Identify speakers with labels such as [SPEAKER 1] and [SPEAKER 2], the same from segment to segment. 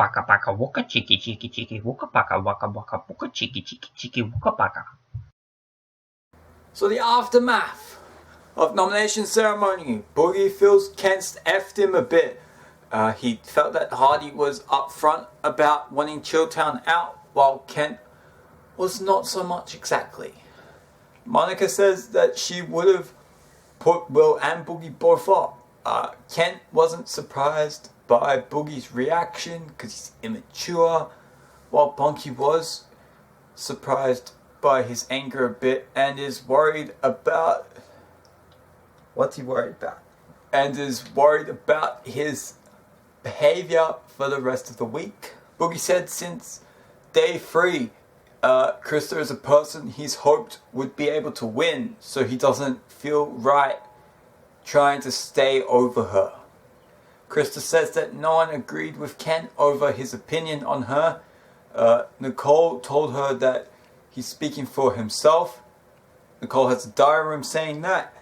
[SPEAKER 1] paka paka waka chiki chiki chiki waka paka waka waka waka chiki chiki chiki waka paka.
[SPEAKER 2] So the aftermath of nomination ceremony. Boogie feels Kent effed him a bit. He felt that Hardy was upfront about wanting Chilltown out, while Kent was not so much exactly. Monica says that she would have put Will and Boogie both up. Kent wasn't surprised by Boogie's reaction because he's immature, while Bunky was surprised by his anger a bit and is worried about... What's he worried about? And is worried about his behavior for the rest of the week. Boogie said since day 3, Krista is a person he's hoped would be able to win, so he doesn't feel right trying to stay over her. Krista says that no one agreed with Kent over his opinion on her. Nicole told her that he's speaking for himself. Nicole has a diary room saying that.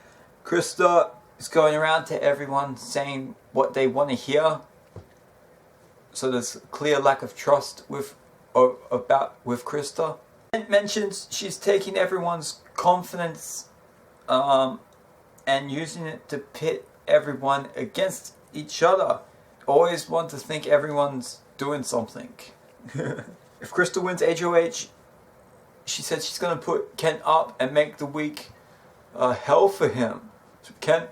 [SPEAKER 2] Krista is going around to everyone saying what they want to hear. So there's a clear lack of trust with Krista. Kent mentions she's taking everyone's confidence and using it to pit everyone against each other. Always want to think everyone's doing something. If Krista wins HOH, she said she's going to put Kent up and make the week hell for him. So Kent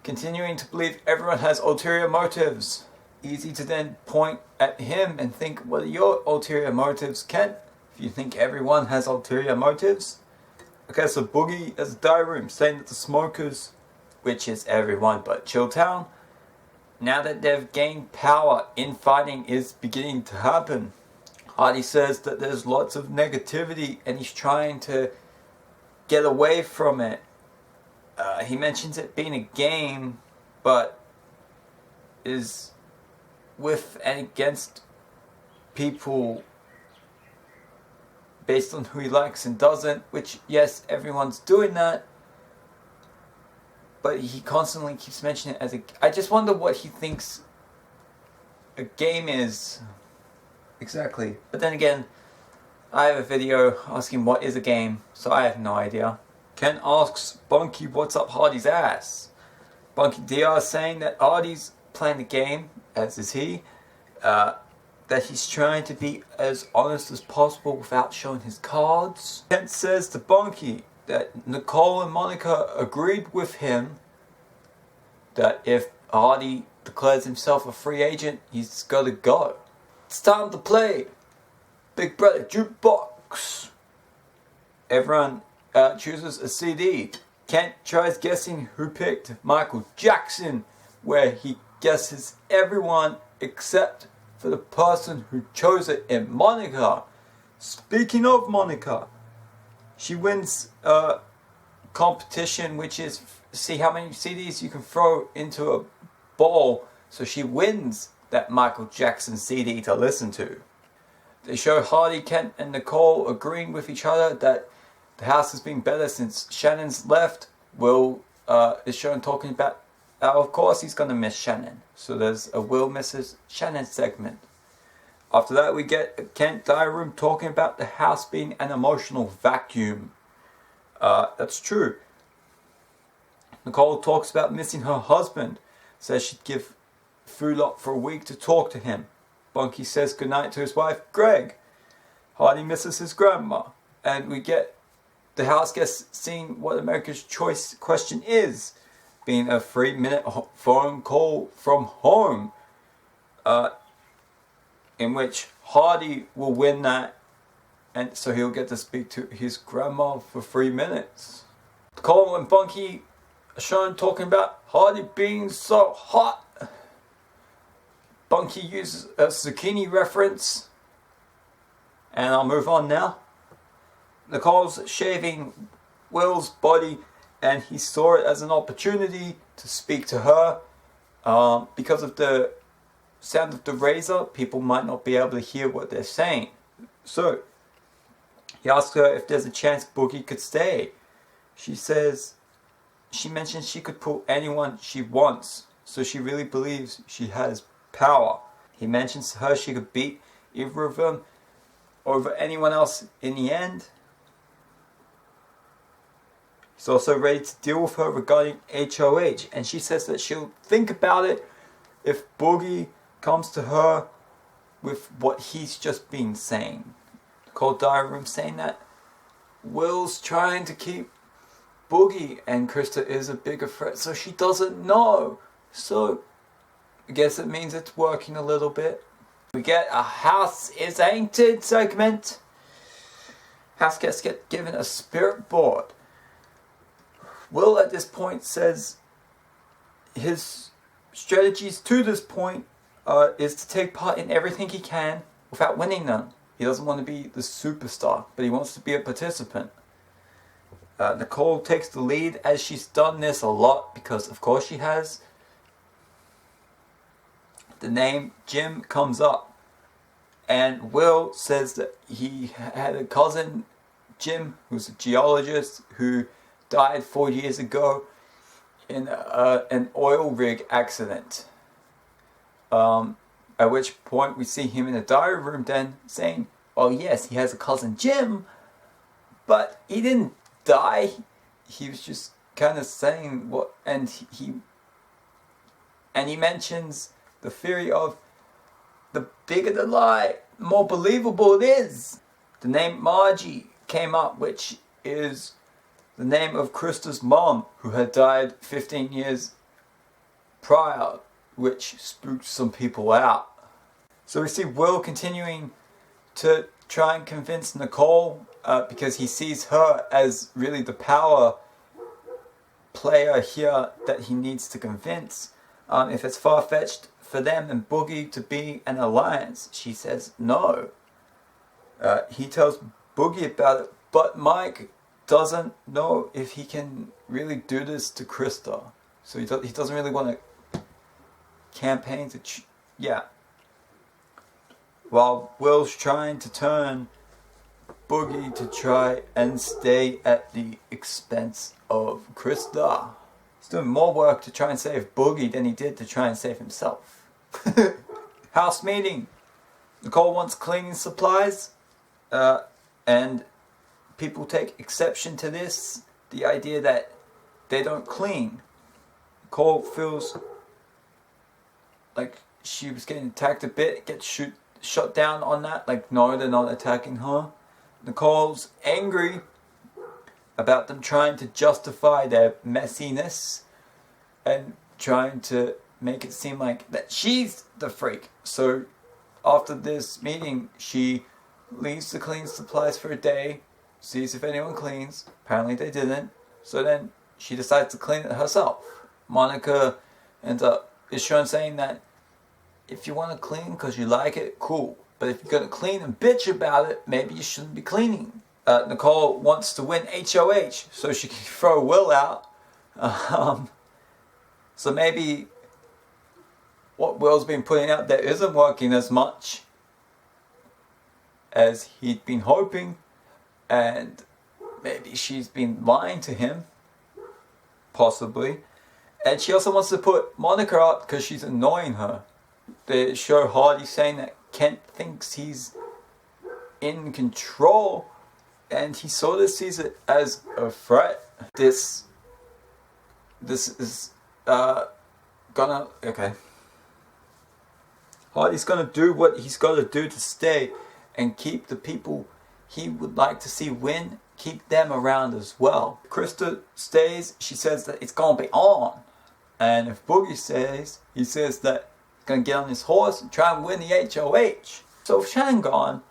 [SPEAKER 2] continuing to believe everyone has ulterior motives. Easy to then point at him and think, what are your ulterior motives, Kent? If you think everyone has ulterior motives. Okay, so Boogie has a diary room saying that the smokers, which is everyone but Chilltown, now that they've gained power, infighting is beginning to happen. Hardy says that there's lots of negativity and he's trying to get away from it. He mentions it being a game, but is with and against people based on who he likes and doesn't, which, yes, everyone's doing that, but he constantly keeps mentioning it as I just wonder what he thinks a game is exactly. But then again, I have a video asking what is a game, so I have no idea. Ken asks Bunky what's up Hardy's ass. Bunky DR saying that Hardy's playing the game, as is he, that he's trying to be as honest as possible without showing his cards. Kent says to Bunky that Nicole and Monica agreed with him that if Hardy declares himself a free agent, he's got to go. It's time to play Big Brother Jukebox. Everyone chooses a CD. Kent tries guessing who picked Michael Jackson, where he guesses everyone except for the person who chose it in Monica. Speaking of Monica, she wins a competition which is see how many CDs you can throw into a bowl. So she wins that Michael Jackson CD to listen to. They show Hardy, Kent and Nicole agreeing with each other that the house has been better since Shannon's left. Will is shown talking about of course he's going to miss Shannon. So there's a Will misses Shannon segment. After that we get a Kent diary room talking about the house being an emotional vacuum. That's true. Nicole talks about missing her husband. Says she'd give food up for a week to talk to him. Bunky says goodnight to his wife Greg. Hardy misses his grandma. And we get the house guests seeing what America's Choice question is. Being a 3-minute phone call from home. In which Hardy will win that. And so he'll get to speak to his grandma for 3 minutes. Cole and Bunky are shown talking about Hardy being so hot. Bunky uses a zucchini reference. And I'll move on now. Nicole's shaving Will's body and he saw it as an opportunity to speak to her. Because of the sound of the razor, people might not be able to hear what they're saying. So, he asks her if there's a chance Boogie could stay. She mentions she could pull anyone she wants, so she really believes she has power. He mentions to her she could beat either of them over anyone else in the end. He's also ready to deal with her regarding HOH, and she says that she'll think about it if Boogie comes to her with what he's just been saying. The cold diary room saying that Will's trying to keep Boogie and Krista is a bigger threat, so she doesn't know. So I guess it means it's working a little bit. We get a house is haunted segment. House guests get given a spirit board. Will at this point says his strategies to this point is to take part in everything he can without winning them. He doesn't want to be the superstar, but he wants to be a participant. Nicole takes the lead as she's done this a lot because of course she has. The name Jim comes up and Will says that he had a cousin, Jim, who's a geologist who died 4 years ago in an oil rig accident. At which point we see him in the diary room then saying, oh yes, he has a cousin Jim, but he didn't die. He was just kind of saying what, and he mentions the theory of the bigger the lie, the more believable it is. The name Margie came up, which is the name of Krista's mom, who had died 15 years prior, which spooked some people out. So we see Will continuing to try and convince Nicole because he sees her as really the power player here that he needs to convince. If it's far-fetched for them and Boogie to be an alliance, she says no. He tells Boogie about it, but Mike doesn't know if he can really do this to Krista. So he doesn't really want to campaign to... While Will's trying to turn Boogie to try and stay at the expense of Krista. He's doing more work to try and save Boogie than he did to try and save himself. House meeting. Nicole wants cleaning supplies, and people take exception to this. The idea that they don't clean. Nicole feels like she was getting attacked a bit, gets shot down on that. Like, no, they're not attacking her. Nicole's angry about them trying to justify their messiness and trying to make it seem like that she's the freak. So after this meeting, she leaves to clean supplies for a day, sees if anyone cleans. Apparently they didn't. So then she decides to clean it herself. Monica ends up is shown saying that if you want to clean because you like it, cool. But if you're going to clean and bitch about it, maybe you shouldn't be cleaning. Nicole wants to win HOH so she can throw Will out. So maybe what Will's been putting out there isn't working as much as he'd been hoping. And maybe she's been lying to him. Possibly. And she also wants to put Monica up because she's annoying her. They show Hardy saying that Kent thinks he's in control, and he sort of sees it as a threat. This is gonna... Okay. Hardy's gonna do what he's got to do to stay and keep the people he would like to see win, keep them around as well. Krista stays, she says that it's gonna be on. And if Boogie stays, he says that he's gonna get on his horse and try and win the HOH. So with Shannon gone,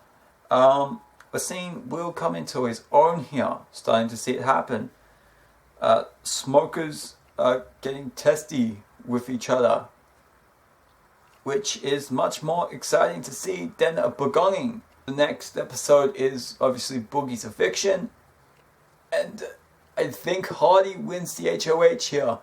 [SPEAKER 2] we're seeing Will come into his own here, starting to see it happen. Smokers are getting testy with each other, which is much more exciting to see than a begonning. The next episode is obviously Boogie's eviction, and I think Hardy wins the HOH here.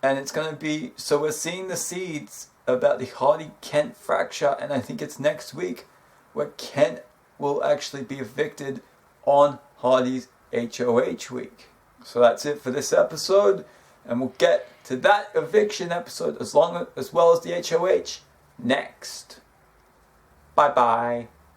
[SPEAKER 2] And it's going to be, so we're seeing the seeds about the Hardy-Kent fracture, and I think it's next week where Kent will actually be evicted on Hardy's HOH week. So that's it for this episode, and we'll get to that eviction episode as well as the HOH next. Bye bye.